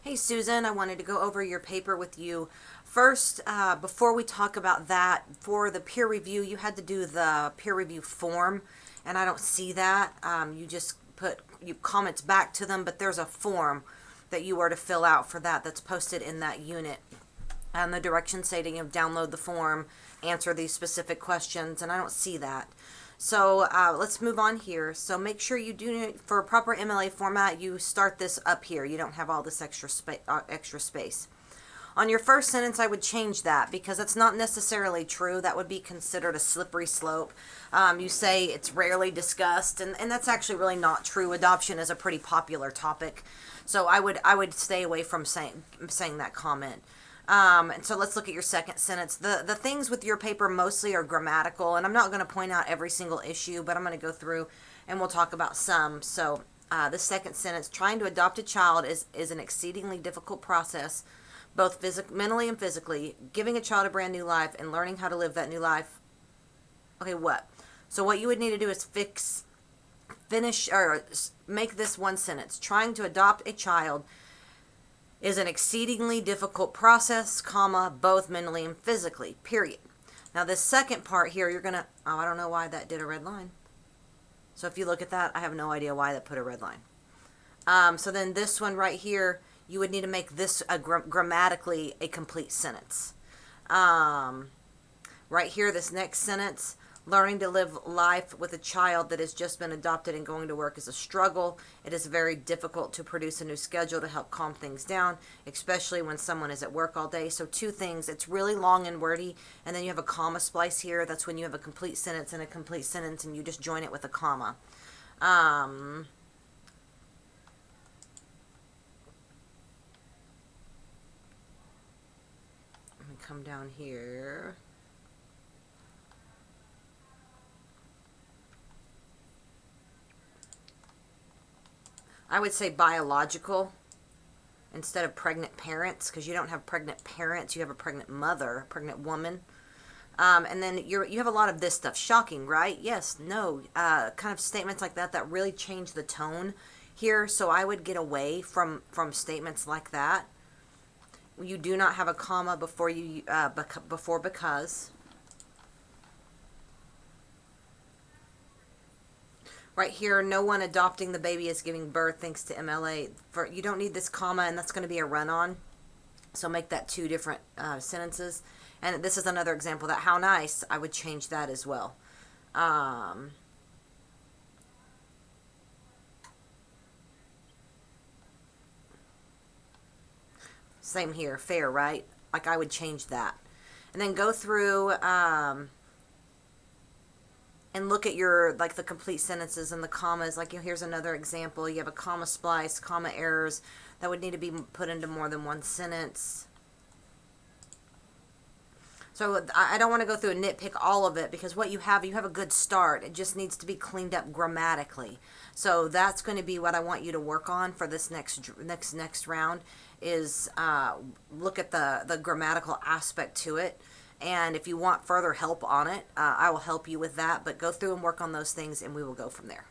Hey Susan, I wanted to go over your paper with you. First, before we talk about that, for the peer review, you had to do the peer review form, and I don't see that. You just put you comments back to them, but there's a form that you are to fill out for that that's posted in that unit. And the directions stating you download the form, answer these specific questions, and I don't see that. So let's move on here. So make sure you do, for a proper MLA format, you start this up here. You don't have all this extra space. On your first sentence, I would change that because that's not necessarily true. That would be considered a slippery slope. You say it's rarely discussed, and that's actually really not true. Adoption is a pretty popular topic, so I would stay away from saying that comment. And so let's look at your second sentence. The things with your paper mostly are grammatical, and I'm not going to point out every single issue, but I'm going to go through and we'll talk about some. So the second sentence, trying to adopt a child is an exceedingly difficult process, both mentally and physically. Giving a child a brand new life and learning how to live that new life. Okay, what? So what you would need to do is finish, or make this one sentence. Trying to adopt a child is an exceedingly difficult process, comma, both mentally and physically, period. Now this second part here, you're going to, oh, I don't know why that did a red line. So if you look at that, I have no idea why that put a red line. So then this one right here, you would need to make this grammatically a complete sentence. Right here, this next sentence, learning to live life with a child that has just been adopted and going to work is a struggle. It is very difficult to produce a new schedule to help calm things down, especially when someone is at work all day. So two things, it's really long and wordy, and then you have a comma splice here. That's when you have a complete sentence and a complete sentence, and you just join it with a comma. Let me come down here. I would say biological instead of pregnant parents, because you don't have pregnant parents, you have a pregnant mother, a pregnant woman. And then you have a lot of this stuff. Shocking, right? Yes, no. Kind of statements like that really change the tone here. So I would get away from statements like that. You do not have a comma before before because. Right here, no one adopting the baby is giving birth thanks to MLA. You don't need this comma, and that's going to be a run-on. So make that two different sentences. And this is another example of that. How nice. I would change that as well. Same here. Fair, right? Like I would change that. And then go through and look at your, like, the complete sentences and the commas. Like, here's another example. You have a comma splice, comma errors that would need to be put into more than one sentence. So I don't want to go through and nitpick all of it, because what you have a good start. It just needs to be cleaned up grammatically. So that's going to be what I want you to work on for this next round, is look at the grammatical aspect to it. And if you want further help on it, I will help you with that. But go through and work on those things, and we will go from there.